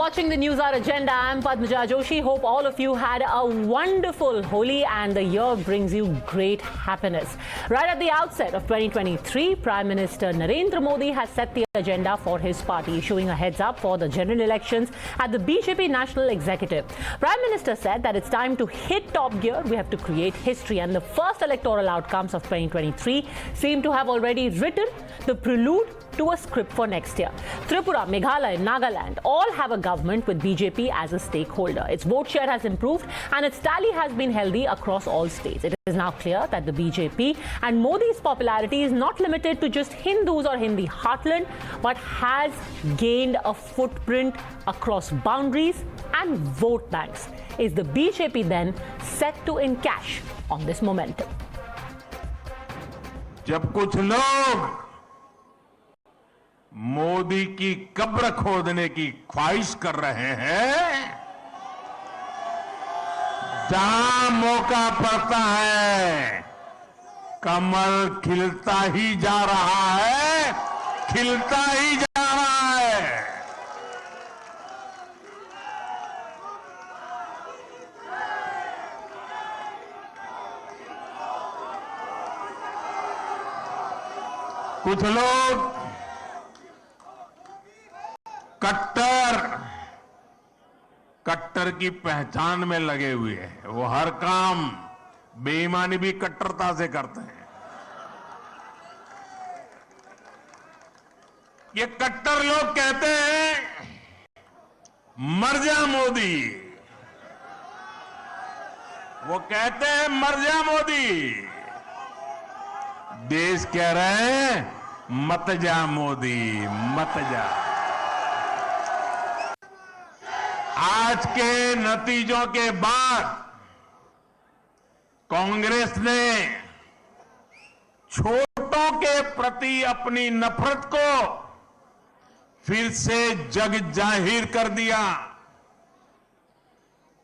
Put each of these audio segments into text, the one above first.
watching the Newshour Agenda. I'm Padmaja Joshi. Hope all of you had a wonderful Holi and the year brings you great happiness. Right at the outset of 2023, Prime Minister Narendra Modi has set the agenda for his party, issuing a heads up for the general elections at the BJP National Executive. Prime Minister said that it's time to hit top gear. We have to create history, and the first electoral outcomes of 2023 seem to have already written the prelude to a script for next year. Tripura, Meghalaya, Nagaland all have a government with BJP as a stakeholder. Its vote share has improved and its tally has been healthy across all states. It is now clear that the BJP and Modi's popularity is not limited to just Hindus or Hindi heartland, but has gained a footprint across boundaries and vote banks. Is the BJP then set to encash on this momentum? जब कुछ लोग मोदी की कब्र खोदने की ख्वाहिश कर रहे हैं, जहां मौका पड़ता है कमल खिलता ही जा रहा है, खिलता ही जा रहा है। कुछ लोग कट्टर की पहचान में लगे हुए हैं। वो हर काम बेईमानी भी कट्टरता से करते हैं। ये कट्टर लोग कहते हैं मर जा मोदी, वो कहते हैं मर जा मोदी। देश कह रहे हैं मत जा मोदी, मत जा। आज के नतीजों के बाद कांग्रेस ने छोटों के प्रति अपनी नफरत को फिर से जग जाहिर कर दिया।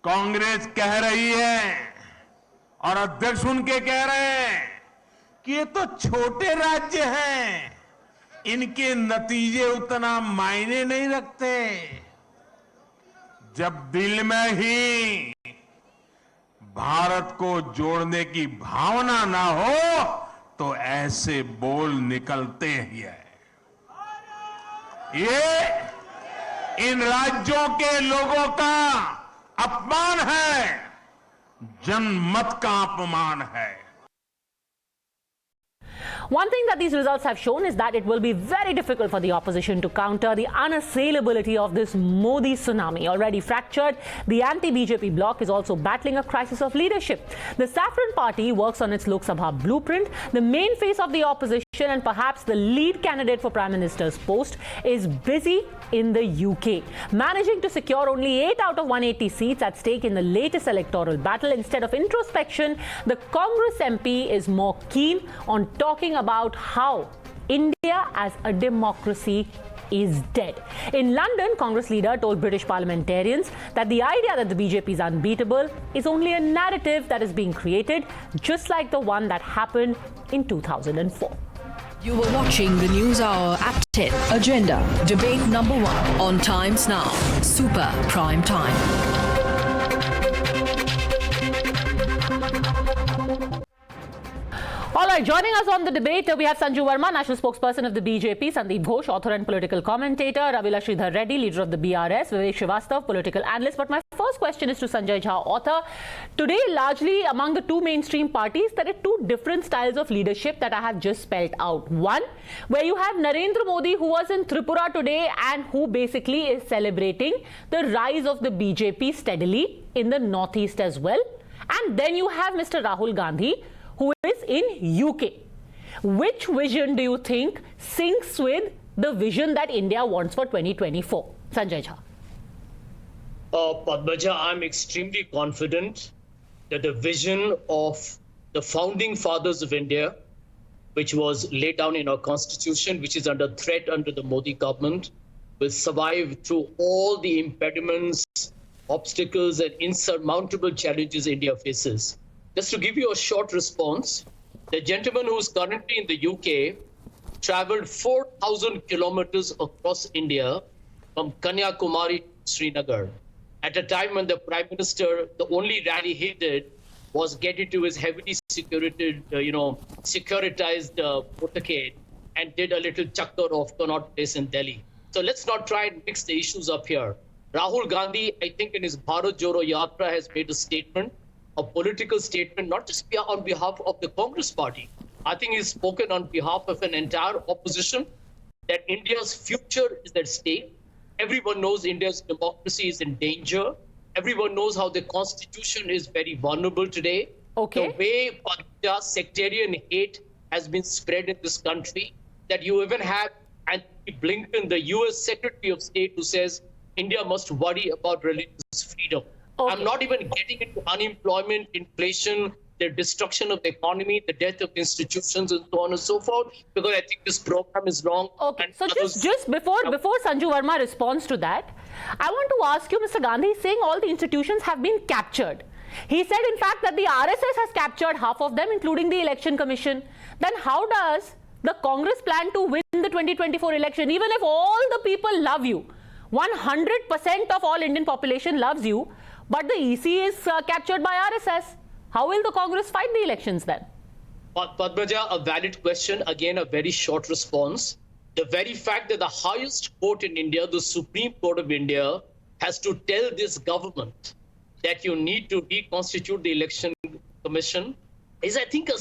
कांग्रेस कह रही है और अध्यक्ष उनके कह रहे हैं कि ये तो छोटे राज्य हैं, इनके नतीजे उतना मायने नहीं रखते। जब दिल में ही भारत को जोड़ने की भावना ना हो तो ऐसे बोल निकलते ही है। ये इन राज्यों के लोगों का अपमान है, जनमत का अपमान है। One thing that these results have shown is that it will be very difficult for the opposition to counter the unassailability of this Modi tsunami. Already fractured, the anti-BJP bloc is also battling a crisis of leadership. The Saffron Party works on its Lok Sabha blueprint. The main face of the opposition and perhaps the lead candidate for Prime Minister's post is busy in the UK, managing to secure only 8 out of 180 seats at stake in the latest electoral battle. Instead of introspection, the Congress MP is more keen on talking about how India as a democracy is dead. In London, Congress leader told British parliamentarians that the idea that the BJP is unbeatable is only a narrative that is being created, just like the one that happened in 2004. You were watching the News Hour at 10. Agenda. Debate number 1 on Times Now. Super Prime Time. All right, joining us on the debate, we have Sanju Verma, National Spokesperson of the BJP, Sandip Ghose, author and political commentator, Rayula, Reddy, leader of the BRS, Vivek Srivastava, political analyst. But my first question is to Sanjay Jha, author. Today, largely among the two mainstream parties, there are two different styles of leadership that I have just spelled out. One, where you have Narendra Modi, who was in Tripura today and who basically is celebrating the rise of the BJP steadily in the northeast as well. And then you have Mr. Rahul Gandhi, who is in UK. Which vision do you think syncs with the vision that India wants for 2024? Sanjay Jha. Padmaja, I'm extremely confident that the vision of the founding fathers of India, which was laid down in our constitution, which is under threat under the Modi government, will survive through all the impediments, obstacles, and insurmountable challenges India faces. Just to give you a short response, the gentleman who is currently in the UK traveled 4,000 kilometers across India from Kanyakumari Srinagar at a time when the Prime Minister, the only rally he did was get into his heavily securitized motorcade and did a little chakkar of Connaught Place in Delhi. So let's not try and mix the issues up here. Rahul Gandhi, I think in his Bharat Joro Yatra has made a statement, a political statement, not just on behalf of the Congress party. I think he's spoken on behalf of an entire opposition that India's future is at stake. Everyone knows India's democracy is in danger. Everyone knows how the constitution is very vulnerable today. Okay. The way Padmaja sectarian hate has been spread in this country, that you even have Anthony Blinken, the US Secretary of State, who says India must worry about religious freedom. Okay. I'm not even getting into unemployment, inflation, the destruction of the economy, the death of institutions, and so on and so forth, because I think this program is wrong. Okay, so just before Sanju Verma responds to that, I want to ask you, Mr. Gandhi is saying all the institutions have been captured. He said, in fact, that the RSS has captured half of them, including the Election Commission. Then how does the Congress plan to win the 2024 election, even if all the people love you? 100% of all Indian population loves you, but the EC is captured by RSS. How will the Congress fight the elections then? Padmaja, a valid question. Again, a very short response. The very fact that the highest court in India, the Supreme Court of India, has to tell this government that you need to reconstitute the Election Commission is, I think, an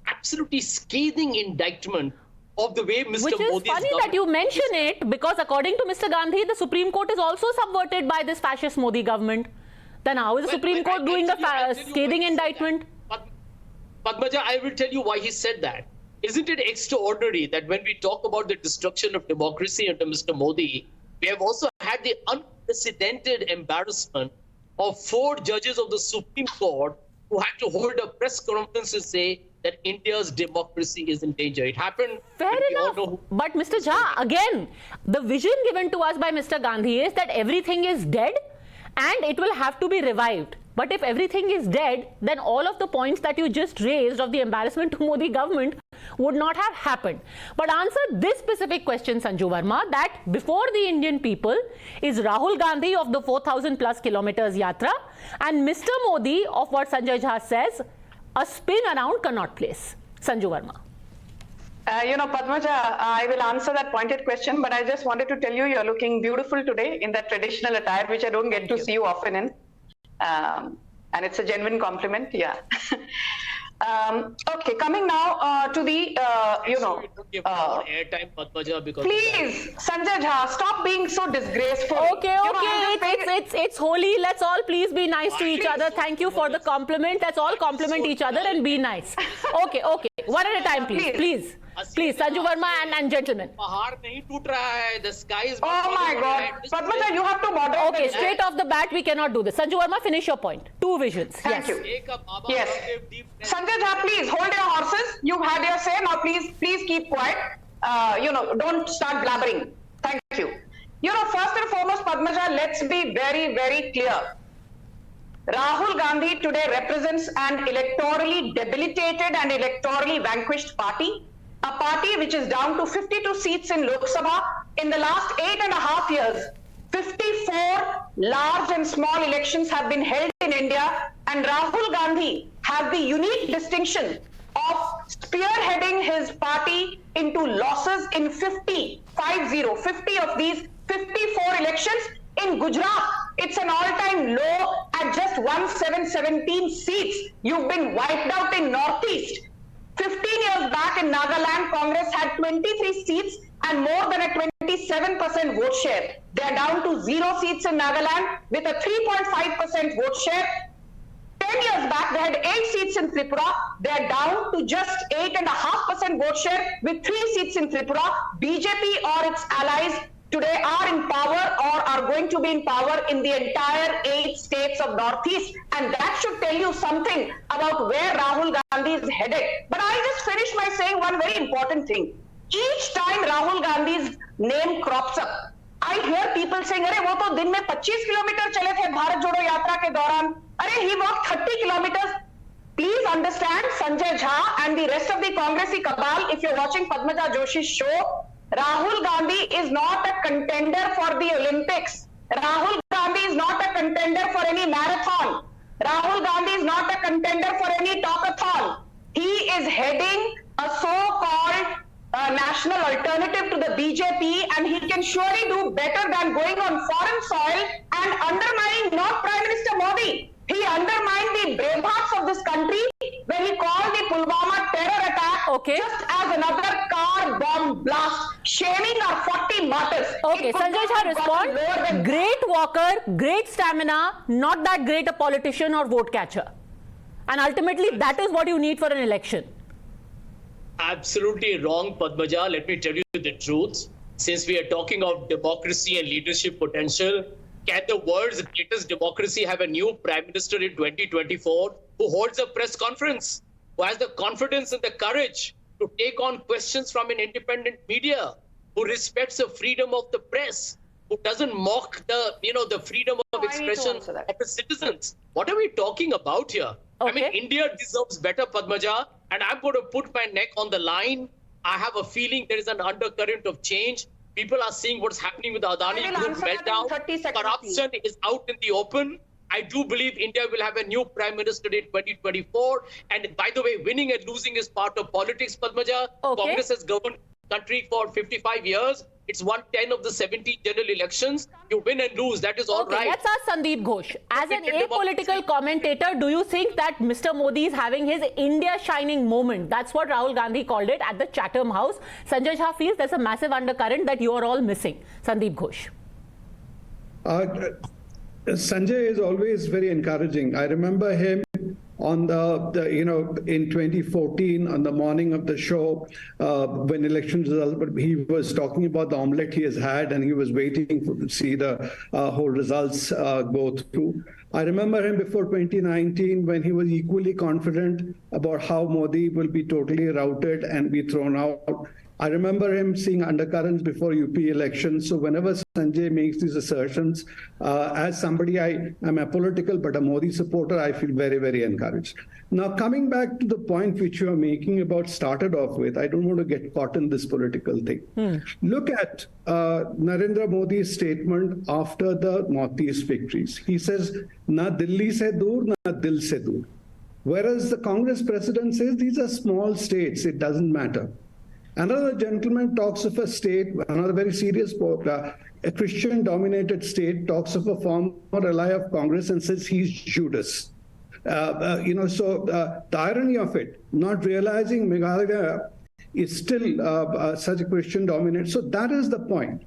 absolutely scathing indictment of the way Mr. Modi's Which is funny that you mention it, because according to Mr. Gandhi, the Supreme Court is also subverted by this fascist Modi government. Then how is the Supreme Court doing a scathing indictment? Padmaja, I will tell you why he said that. Isn't it extraordinary that when we talk about the destruction of democracy under Mr. Modi, we have also had the unprecedented embarrassment of 4 judges of the Supreme Court who had to hold a press conference and say that India's democracy is in danger. It happened. Fair enough. But Mr. Jha, again, the vision given to us by Mr. Gandhi is that everything is dead and it will have to be revived. But if everything is dead, then all of the points that you just raised of the embarrassment to Modi government would not have happened. But answer this specific question, Sanju Verma, that before the Indian people is Rahul Gandhi of the 4,000 plus kilometers yatra and Mr. Modi of what Sanjay Jha says, a spin around Connaught Place. Sanju Verma. Padmaja, I will answer that pointed question, but I just wanted to tell you, you're looking beautiful today in that traditional attire, which I don't get to see you often in. And it's a genuine compliment, yeah. Okay, coming now to the, airtime, Padmaja, because please, Sanjay Jha, stop being so disgraceful. Okay, it's holy. Let's all please be nice to each other. Thank you for the compliment. Let's all compliment each other and be nice. Okay. One at a time, please. Please, Sanju Verma and gentlemen. The sky is. Oh my God, Padmaja, you have to moderate. Okay, straight off the bat, we cannot do this. Sanju Verma, finish your point. 2 visions. Thank Yes. you. Yes. Sanjay Jha, please hold your horses. You've had your say. Now, please keep quiet. Don't start blabbering. Thank you. First and foremost, Padmaja, let's be very, very clear. Rahul Gandhi today represents an electorally debilitated and electorally vanquished party. A party which is down to 52 seats in Lok Sabha. In the last 8.5 years, 54 large and small elections have been held in India, and Rahul Gandhi has the unique distinction of spearheading his party into losses in 50 of these 54 elections. In Gujarat, it's an all-time low at just 1717 seats. You've been wiped out in Northeast. 15 years back in Nagaland, Congress had 23 seats and more than a 27% vote share. They're down to 0 seats in Nagaland with a 3.5% vote share. 10 years back, they had 8 seats in Tripura. They're down to just 8.5% vote share with 3 seats in Tripura. BJP or its allies today are in power or are going to be in power in the entire 8 states of Northeast. And that should tell you something about where Rahul Gandhi is headed. But I'll just finish by saying one very important thing. Each time Rahul Gandhi's name crops up, I hear people saying, "Arey, wo to din mein 25 kilometer chale the Bharat Jodo Yatra ke dauran. Arey, he walked 30 kilometers." Please understand, Sanjay Jha and the rest of the Congressy cabal, if you're watching Padmaja Joshi's show, Rahul Gandhi is not a contender for the Olympics. Rahul Gandhi contender for any marathon. Rahul Gandhi is not a contender for any talkathon. He is heading a so-called national alternative to the BJP, and he can surely do better than going on foreign soil and undermining not Prime Minister Modi. He undermined the brave hearts of this country when he called the Pulwama terror attack just as another car bomb blast, shaming our 40 martyrs. Okay, Sanjay Jha, respond. Great walker, great stamina, not that great a politician or vote catcher. And ultimately, that is what you need for an election. Absolutely wrong, Padmaja. Let me tell you the truth. Since we are talking of democracy and leadership potential, can the world's greatest democracy have a new prime minister in 2024 who holds a press conference, who has the confidence and the courage to take on questions from an independent media, who respects the freedom of the press, who doesn't mock the freedom of expression of the citizens? What are we talking about here? I mean, India deserves better, Padmaja, and I'm going to put my neck on the line. I have a feeling there is an undercurrent of change. People are seeing what's happening with the Adani Group meltdown. Corruption is out in the open. I do believe India will have a new prime minister in 2024. And by the way, winning and losing is part of politics, Padmaja. Congress has governed the country for 55 years. It's won 10 of the 17 general elections. You win and lose. That is all right. Let's ask Sandip Ghosh. As an apolitical commentator, do you think that Mr. Modi is having his India shining moment? That's what Rahul Gandhi called it at the Chatham House. Sanjay Jha feels there's a massive undercurrent that you are all missing. Sandip Ghosh. Sanjay is always very encouraging. I remember him on in 2014 on the morning of the show when election results, but he was talking about the omelette he has had and he was waiting to see the whole results go through. I remember him before 2019 when he was equally confident about how Modi will be totally routed and be thrown out. I remember him seeing undercurrents before UP elections. So whenever Sanjay makes these assertions, as somebody, I'm apolitical, but a Modi supporter, I feel very, very encouraged. Now, coming back to the point which you are making about started off with, I don't want to get caught in this political thing. Look at Narendra Modi's statement after the Northeast victories. He says, na Delhi se dur, na dil se dur. Whereas the Congress president says these are small states, it doesn't matter. Another gentleman talks of a state, another very serious, a Christian-dominated state, talks of a former ally of Congress and says he's Judas. The irony of it, not realizing Meghalaya is still such a Christian-dominated. So that is the point.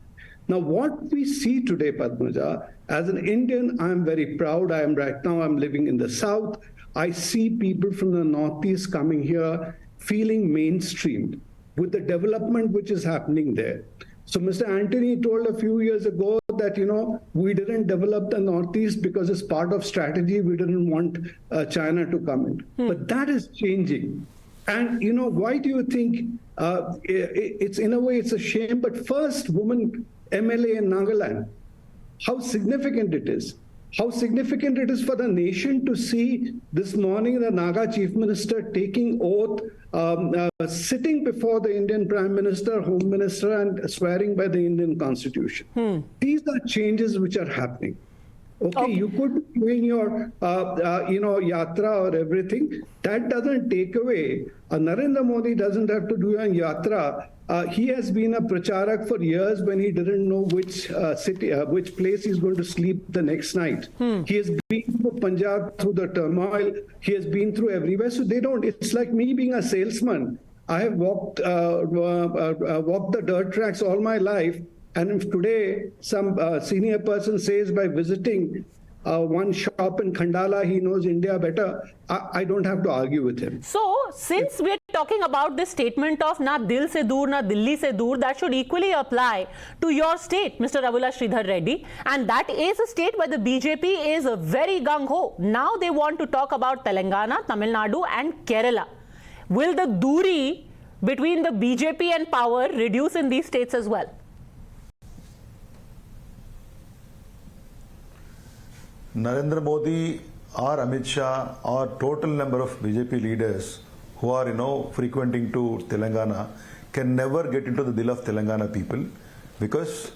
Now, what we see today, Padmaja, as an Indian, I'm very proud. I'm living in the South. I see people from the Northeast coming here feeling mainstreamed with the development which is happening there. So Mr. Antony told a few years ago that, we didn't develop the Northeast because it's part of strategy. We didn't want China to come in. But that is changing. And, why do you think it's in a way, it's a shame, but first woman MLA in Nagaland, how significant it is. How significant it is for the nation to see this morning the Naga Chief Minister taking oath, sitting before the Indian Prime Minister, Home Minister, and swearing by the Indian Constitution. These are changes which are happening. Okay, you could be doing your, yatra or everything. That doesn't take away. Narendra Modi doesn't have to do a yatra. He has been a pracharak for years when he didn't know which which place he's going to sleep the next night. He has been through Punjab, through the turmoil. He has been through everywhere. So they don't. It's like me being a salesman. I have walked the dirt tracks all my life. And if today some senior person says by visiting one shop in Khandala, he knows India better, I don't have to argue with him. So, since we're talking about this statement of na dil se dur, na Delhi se dur, that should equally apply to your state, Mr. Ravula Sridhar Reddy. And that is a state where the BJP is very gung-ho. Now they want to talk about Telangana, Tamil Nadu and Kerala. Will the duri between the BJP and power reduce in these states as well? Narendra Modi or Amit Shah or total number of BJP leaders who are, frequenting to Telangana can never get into the dil of Telangana people, because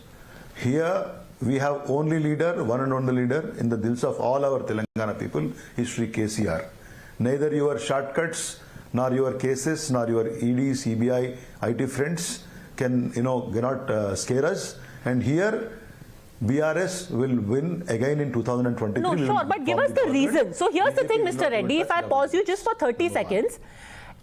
here we have only leader, one and only leader in the dils of all our Telangana people, is Shri KCR. Neither your shortcuts, nor your cases, nor your ED, CBI, IT friends cannot scare us. And here, BRS will win again in 2023. No, sure, but give us the reason. So here's the thing, Mr. Reddy, if I pause you just for 30 seconds,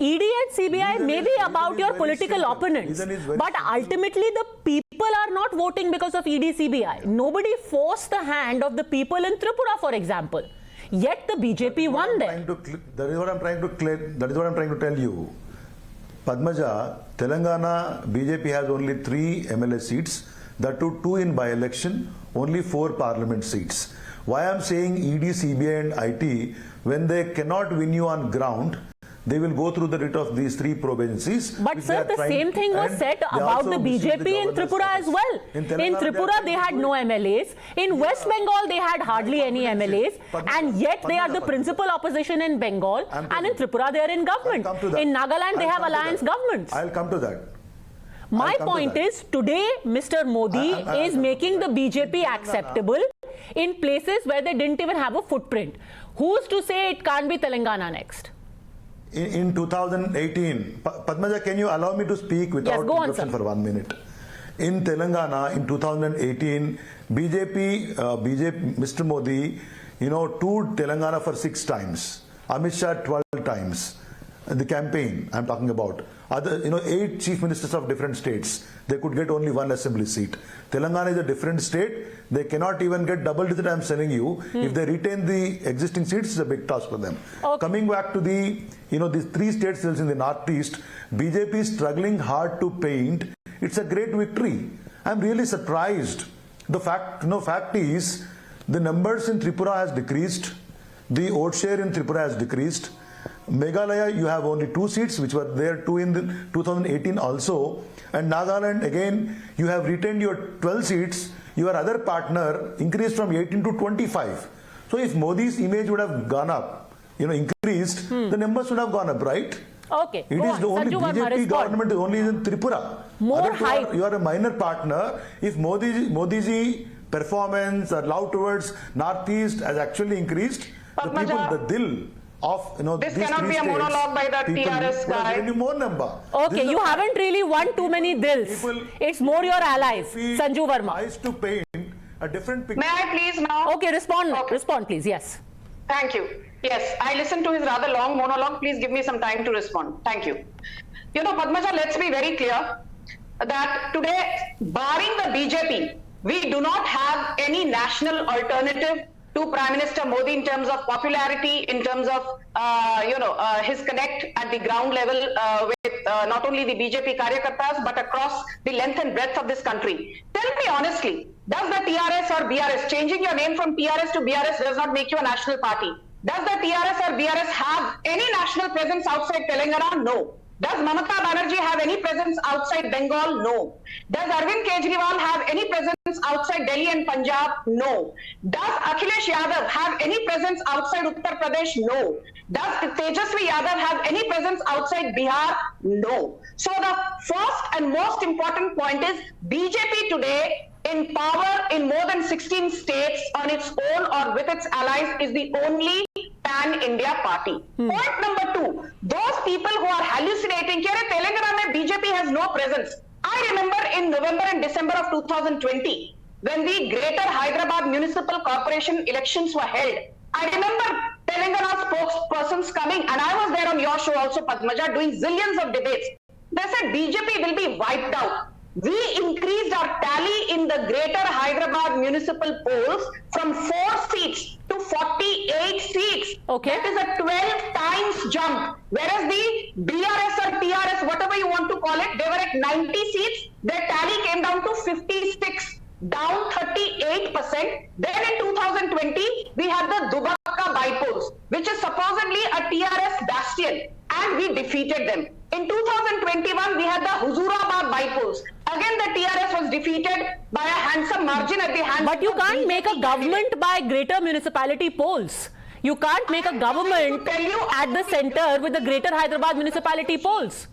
ED and CBI may be about your political opponents, but ultimately the people are not voting because of ED, CBI. Nobody forced the hand of the people in Tripura, for example. Yet the BJP won there. That is what I'm trying to tell you. Padmaja, Telangana BJP has only 3 MLA seats, that too 2 in by-election, only 4 parliament seats. Why I'm saying ED, CBI and IT, when they cannot win you on ground, they will go through the route of these 3 probe agencies. But sir, the same thing was said about the BJP in Tripura as well. In Tripura, they had no MLAs. In West Bengal, they had hardly any MLAs. And yet, they are the principal opposition in Bengal. And in Tripura, they are in government. In Nagaland, they have alliance governments. I'll come to that. My point is, today, Mr. Modi is making the BJP acceptable in places where they didn't even have a footprint. Who's to say it can't be Telangana next? In 2018, Padmaja, can you allow me to speak without interruption for 1 minute? In Telangana, in 2018, BJP, Mr. Modi, toured Telangana for 6 times. Amit Shah 12 times. The campaign I'm talking about. 8 chief ministers of different states. They could get only 1 assembly seat. Telangana is a different state. They cannot even get double digit, I'm telling you. If they retain the existing seats, it's a big task for them. Okay. Coming back to the, these 3 states in the northeast, BJP is struggling hard to paint. It's a great victory. I'm really surprised. The fact is, the numbers in Tripura has decreased. The vote share in Tripura has decreased. Meghalaya, you have only 2 seats, which were there 2 in 2018 also. And Nagaland, again, you have retained your 12 seats. Your other partner increased from 18 to 25. So if Modi's image would have gone up, increased, the numbers would have gone up, right? Okay. It is the only Sanju Verma, BJP government is only in Tripura. More hype. You are a minor partner. If Modi's performance or love towards Northeast has actually increased, the people, the dil of this cannot be a monologue by the TRS guy. More number. Okay, you haven't really won too many dils. It's more your allies. Sanju Verma. To paint a different picture. May I please now? Okay, respond please. Yes. Thank you. Yes, I listened to his rather long monologue. Please give me some time to respond. Thank you. Padmaja, let's be very clear that today, barring the BJP, we do not have any national alternative to Prime Minister Modi in terms of popularity, in terms of his connect at the ground level with not only the BJP Karyakartas but across the length and breadth of this country. Tell me honestly, does the TRS or BRS, changing your name from TRS to BRS does not make you a national party? Does the TRS or BRS have any national presence outside Telangana? No. Does Mamata Banerjee have any presence outside Bengal? No. Does Arvind Kejriwal have any presence outside Delhi and Punjab? No. Does Akhilesh Yadav have any presence outside Uttar Pradesh? No. Does Tejasvi Yadav have any presence outside Bihar? No. So the first and most important point is BJP today in power in more than 16 states on its own or with its allies is the only pan-India party. Point number 2, those people who are hallucinating, Telangana BJP has no presence. I remember in November and December of 2020, when the Greater Hyderabad Municipal Corporation elections were held, I remember Telangana spokespersons coming, and I was there on your show also, Padmaja, doing zillions of debates. They said BJP will be wiped out. We increased our tally in the Greater Hyderabad municipal polls from 4 seats to 48 seats. Okay. That is a 12 times jump. Whereas the BRS or TRS, whatever you want to call it, they were at 90 seats. Their tally came down to 56, down 38%. Then in 2020, we had the Dubakka by-polls, which is supposedly a TRS bastion, and we defeated them. In 2021, we had the Huzurabad by-polls. Again, the TRS was defeated by a handsome margin at the hands. But you can't make a government by greater municipality polls. You can't make a government at the center with the Greater Hyderabad municipality polls.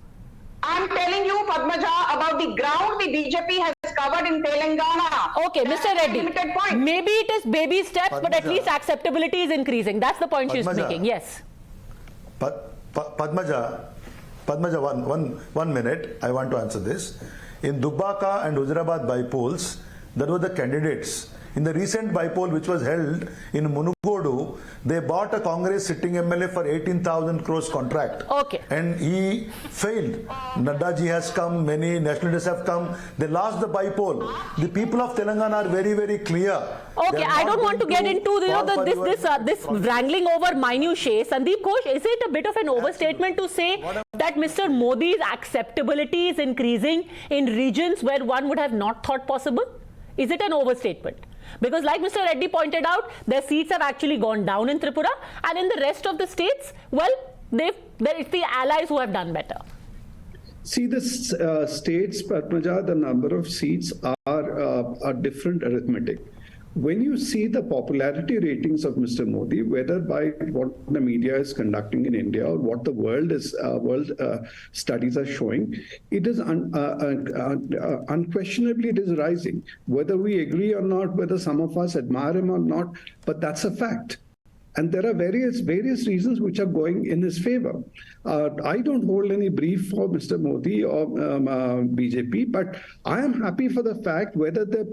I'm telling you, Padmaja, about the ground the BJP has covered in Telangana. Okay, Mr. Reddy, maybe it is baby steps, but at least acceptability is increasing. That's the point she's making. Yes. Padmaja, one minute. I want to answer this. In Dubbaka and Huzurabad bypolls, there were the candidates. In the recent bypoll which was held in Munugodu, they bought a Congress sitting MLA for 18,000 crores contract. Okay. And he failed. Nadda ji has come, many nationalists have come. They lost the bypoll. The people of Telangana are very, very clear. Okay, I don't want to get into this wrangling over minutiae. Sandeep Ghosh, is it a bit of an overstatement to say that Mr. Modi's acceptability is increasing in regions where one would have not thought possible? Is it an overstatement? Because like Mr. Reddy pointed out, their seats have actually gone down in Tripura, and in the rest of the states, well, it's the allies who have done better. See, the states, Padmaja, the number of seats are different arithmetic. When you see the popularity ratings of Mr. Modi, whether by what the media is conducting in India or what the world studies are showing, it is unquestionably it is rising. Whether we agree or not, whether some of us admire him or not, but that's a fact. And there are various reasons which are going in his favor. I don't hold any brief for Mr. Modi or BJP, but I am happy for the fact whether the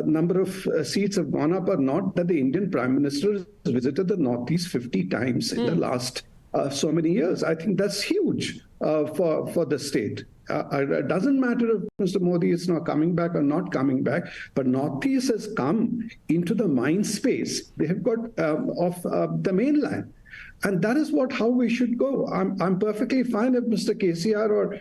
number of seats have gone up or not, that the Indian Prime Minister has visited the Northeast 50 times in the last so many years. I think that's huge for the state. It doesn't matter if Mr. Modi is now coming back or not coming back, but Northeast has come into the mind space. They have got off the mainland. And that is how we should go. I'm perfectly fine if Mr. KCR or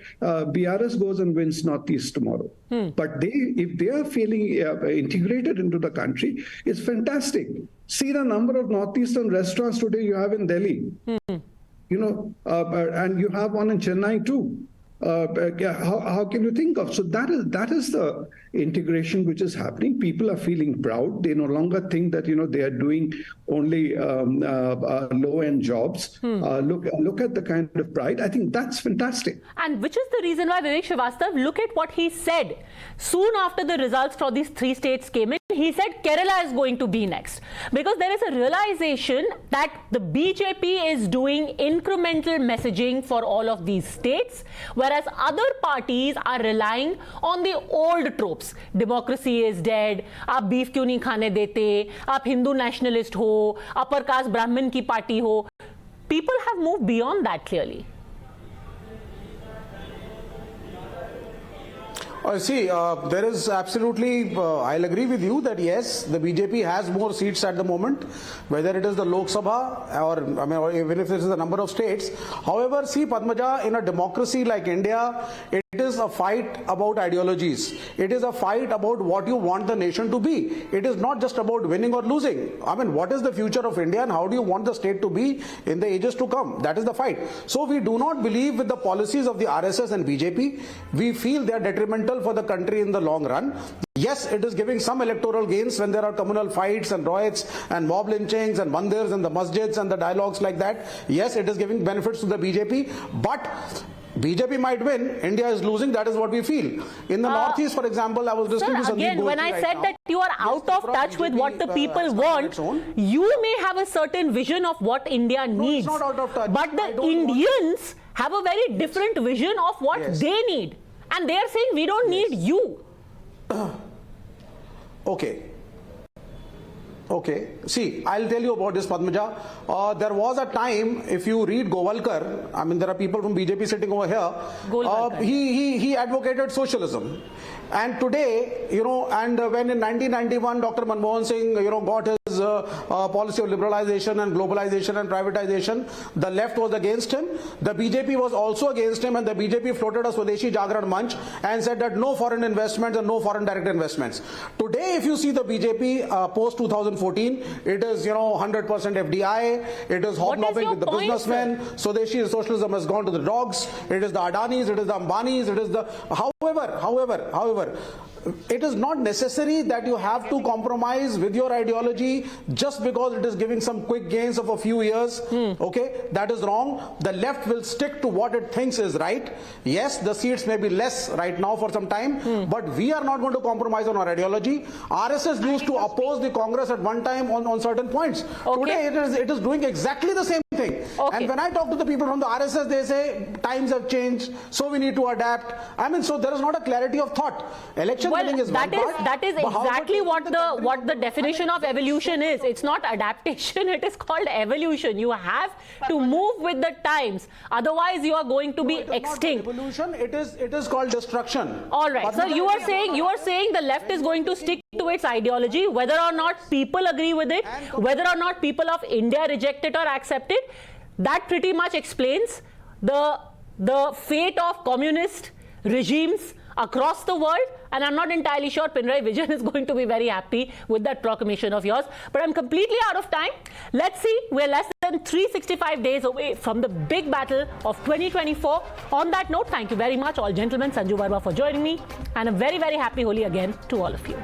BRS goes and wins Northeast tomorrow. But if they are feeling integrated into the country, it's fantastic. See the number of Northeastern restaurants today you have in Delhi. And you have one in Chennai too. How can you think of? So that is the integration which is happening. People are feeling proud. They no longer think that they are doing only low-end jobs. Look at the kind of pride. I think that's fantastic. And which is the reason why Vivek Srivastava, look at what he said soon after the results for these 3 states came in. He said Kerala is going to be next, because there is a realization that the BJP is doing incremental messaging for all of these states, whereas other parties are relying on the old tropes. Democracy is dead, aap beef kyun nahi khane dete, aap Hindu nationalist ho, upper caste Brahmin ki party ho. People have moved beyond that clearly. There is absolutely, I'll agree with you that yes, the BJP has more seats at the moment, whether it is the Lok Sabha or even if it is the number of states. However, see, Padmaja, in a democracy like India, it is a fight about ideologies. It is a fight about what you want the nation to be. It is not just about winning or losing. What is the future of India and how do you want the state to be in the ages to come? That is the fight. So we do not believe with the policies of the RSS and BJP. We feel they are detrimental for the country in the long run. Yes, it is giving some electoral gains when there are communal fights and riots and mob lynchings and mandirs and the masjids and the dialogues like that. Yes, it is giving benefits to the BJP, but BJP might win, India is losing, that is what we feel. In the Northeast, for example, I was listening to Sandeep again, when I said that you are out of touch with what the people want, you may have a certain vision of what India needs. No, it's not out of touch. But the Indians have a very different vision of what they need. And they are saying, we don't need you. Okay. See, I'll tell you about this, Padmaja. There was a time, if you read Govalkar, there are people from BJP sitting over here. He advocated socialism. And today, and when in 1991, Dr. Manmohan Singh, got his policy of liberalization and globalization and privatization, the left was against him. The BJP was also against him, and the BJP floated a Swadeshi Jagran Manch and said that no foreign investments and no foreign direct investments. Today, if you see the BJP post 2014, it is 100% FDI. It is hobnobbing with the businessmen. Swadeshi socialism has gone to the dogs. It is the Adanis. It is the Ambanis. It is the however. It is not necessary that you have to compromise with your ideology ideology just because it is giving some quick gains of a few years. Okay, that is wrong. The left will stick to what it thinks is right. Yes, the seats may be less right now for some time, but we are not going to compromise on our ideology. RSS used to oppose the Congress at one time on certain points. Okay. Today it is doing exactly the same thing. Okay. And when I talk to the people from the RSS, they say times have changed, so we need to adapt. I mean, so there is not a clarity of thought. Election winning is one part. That is exactly what the definition of evolution is. It's not adaptation, it is called evolution. You have to move with the times, otherwise you are going to be extinct. Evolution, it is called destruction. All right, so you are saying the left is going to stick to its ideology, whether or not people agree with it, whether or not people of India reject it or accept it. That pretty much explains the fate of communist regimes across the world, and I'm not entirely sure Pinarayi Vijayan is going to be very happy with that proclamation of yours. But I'm completely out of time. Let's see, we're less than 365 days away from the big battle of 2024. On that note, thank you very much, all gentlemen, Sanju Verma, for joining me, and a very, very happy Holi again to all of you.